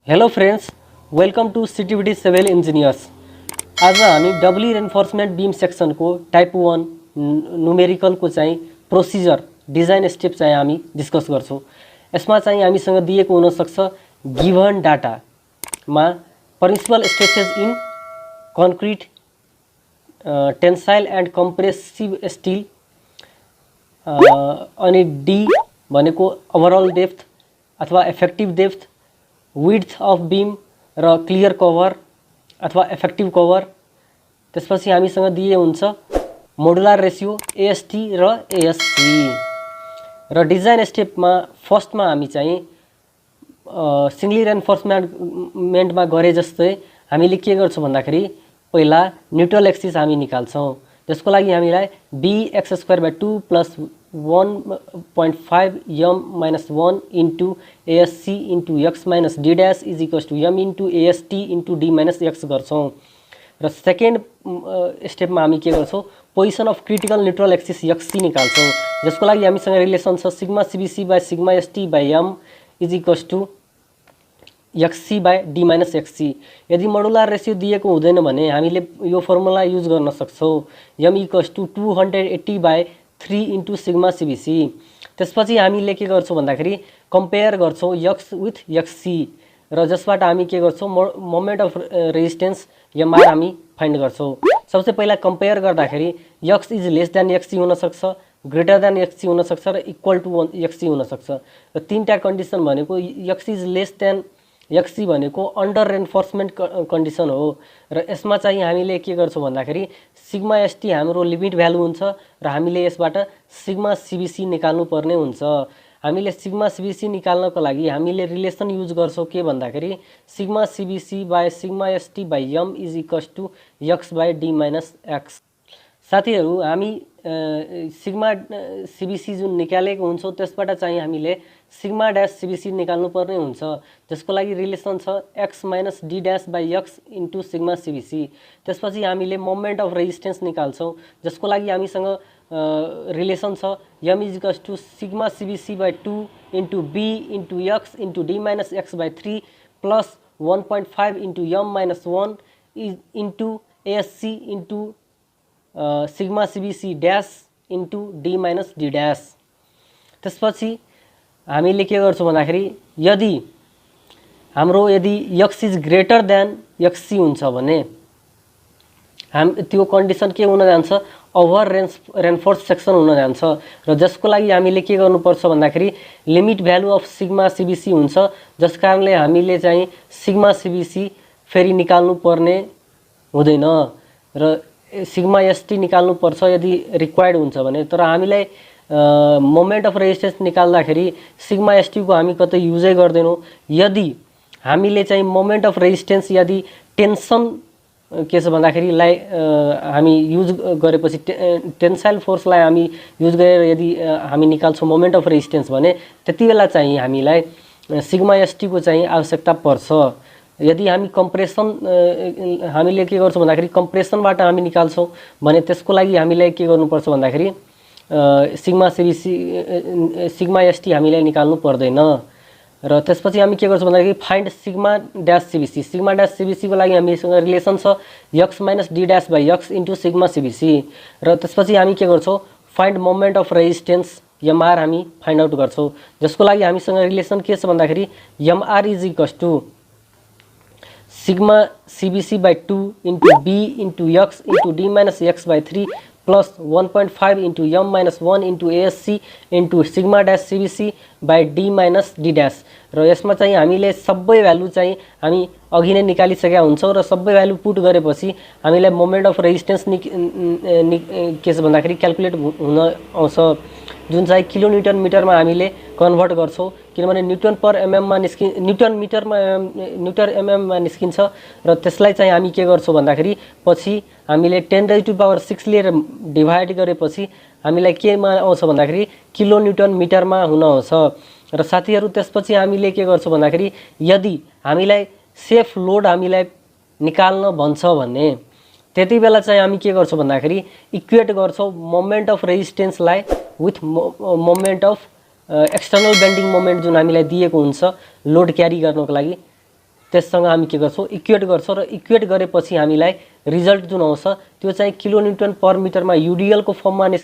Hello friends, welcome to CTEVT civil engineers. आज हामी doubly reinforcement beam section को type 1 numerical को चाहिँ प्रोसिजर डिजाइन स्टेप चाहिँ हामी डिस्कस गर्छौं। यसमा चाहिँ हामीसँग दिएको हुन सक्छ गिवन डाटा मा permissible stresses in concrete, tensile and compressive steel, अनि डी भनेको ओभरऑल डेप्थ अथवा effective depth, width of beam र क्लियर कभर अथवा इफेक्टिव कभर। त्यसपछि हामीसँग दिए हुन्छ मोडुलर रेशियो AST र ASC। र डिजाइन स्टेपमा फर्स्टमा हामी चाहिँ सिंगली रेन्फोर्समेन्ट मा गरे जस्तै हामीले के गर्छौं भन्दाखेरि पहिला न्यूट्रल एक्सिस हामी निकाल्छौं। त्यसको लागि हामीलाई bx²/2 + 1.5 m-1 into ASC into x minus d dash is equals to m into AST into d minus x गर्छौं। र सेकेन्ड स्टेपमा हामी के गर्छौं position of critical neutral axis xc निकाल्छौं, जसको लागि हामीसँग रिलेसन छ sigma CBC by sigma ST by m is equals to xc by d minus xc। यदि मोडुलर रेशियो दिएको हुँदैन भने हामीले यो फर्मुला युज गर्न सक्छौं m equals to 280 by 3 into sigma CBC। त्यसपछि हामीले के गर्छौं भन्दाखेरि कम्पेयर गर्छौं x with xc र जसबाट हामी के गर्छौं मोमेन्ट अफ रेजिस्टेन्स mr हामी फाइन्ड गर्छौं। सबसे पहिला कम्पेयर गर्दाखेरि x is less than xc हुन सक्छ, ग्रेटर देन xc हुन सक्छ र इक्वल टु xc हुन सक्छ। र तीनटा कन्डिसन भनेको x is less than xc भनेको अन्डर रेन्फोर्समेन्ट कन्डिसन हो र यसमा चाहिँ हामीले के गर्छौं भन्दाखेरि सिग्मा ST हाम्रो लिमिट भ्यालु हुन्छ र हामीले यसबाट सिग्मा CBC निकाल्नु पर्ने हुन्छ। हामीले सिग्मा CBC निकाल्नको लागि हामीले रिलेसन युज गर्छौं के भन्दाखेरि sigma CBC by sigma ST by m is equals to x by d minus x। साथीहरु, हामी सिग्मा CBC जुन निकालेको हुन्छौं त्यसबाट चाहिँ हामीले सिग्मा डैश CBC निकाल्नु पर्ने हुन्छ, जसको लागि रिलेसन छ x minus d dash by x into sigma CBC। त्यसपछि हामीले मोमेन्ट अफ रेजिस्टेन्स निकाल्छौं, जसको लागि हामीसँग रिलेसन छ m is equals to sigma CBC by 2 into b into x into d minus x by 3 plus 1.5 into m minus 1 is into ASC into sigma CBC dash into d minus d dash। त्यसपछि हामीले के गर्छौं भन्दाखेरि यदि x is greater than xc हुन्छ भने त्यो condition के हुन जान्छ ओभर रेन्फोर्स सेक्सन हुन जान्छ र जसको लागि हामीले के गर्नुपर्छ भन्दाखेरि limit value of sigma CBC हुन्छ, जसकारणले हामीले चाहिँ सिग्मा CBC फेरि निकाल्नु पर्ने हुँदैन र सिग्मा ST निकाल्नु पर्छ यदि रिक्वायर्ड हुन्छ भने। तर हामीलाई मोमेन्ट अफ रेजिस्टेन्स निकाल्दाखेरि सिग्मा ST को हामी कतै युजै गर्दैनौं। यदि हामीले चाहिँ मोमेन्ट अफ रेजिस्टेन्स यदि टेन्सन के छ भन्दाखेरि हामी युज गरेपछि टेन्साइल फोर्सलाई हामी युज गरेर यदि हामी निकाल्छौं मोमेन्ट अफ रेजिस्टेन्स भने त्यतिबेला चाहिँ हामीलाई सिग्मा ST को चाहिँ आवश्यकता पर्छ। यदि हामी कम्प्रेसन हामीले के गर्छौं भन्दाखेरि कम्प्रेसनबाट हामी निकाल्छौं भने त्यसको लागि हामीलाई के गर्नुपर्छ भन्दाखेरि सिग्मा CBC सिग्मा ST हामीलाई निकाल्नु पर्दैन। र त्यसपछि हामी के गर्छौं भन्दाखेरि find sigma dash CBC। Sigma dash CBC को लागि हामीसँग रिलेसन छ x minus d dash by x into sigma CBC र त्यसपछि हामी के गर्छौं find moment of resistance mr हामी फाइन्ड आउट गर्छौं, जसको लागि हामीसँग रिलेसन के छ भन्दाखेरि mr is equals to sigma CBC by 2 into b into x into d minus x by 3 plus 1.5 into m minus 1 into ASC into sigma dash CBC by d minus d dash। र यसमा चाहिँ हामीले सबै value चाहिँ हामी अघि नै निकालिसकेका हुन्छौं र सबै भ्यालु पुट गरेपछि हामीलाई मोमेन्ट अफ रेजिस्टेन्स के छ भन्दाखेरि क्याल्कुलेट हुन आउँछ, जुन चाहिँ किलो न्यूटन मिटरमा हामीले कन्भर्ट गर्छौं किनभने न्यूटन पर mm मा न्यूटन मिटरमा न्यूटन mm मा निस्किन्छ र त्यसलाई चाहिँ हामी के गर्छौं भन्दाखेरि पछि हामीले 10⁻⁶ ले डिभाइड गरेपछि हामीलाई केमा आउँछ भन्दाखेरि किलो न्यूटन मिटरमा हुन आउँछ। र साथीहरु, त्यसपछि हामीले के गर्छौं भन्दाखेरि यदि हामीलाई सेफ लोड हामीलाई निकाल्न भन्छ भने त्यतिबेला चाहिँ हामी के गर्छौं भन्दाखेरि इक्वेट गर्छौं मोमेन्ट अफ रेजिस्टेन्सलाई with moment of external bending moment जुन हामीलाई दिएको हुन्छ लोड क्यारी गर्नको लागि त्यससँग हामी के गर्छौँ इक्वेट गर्छौँ र इक्वेट गरेपछि हामीलाई रिजल्ट जुन आउँछ त्यो चाहिँ किलोन्युटन पर मिटरमा युडिएल को फर्ममा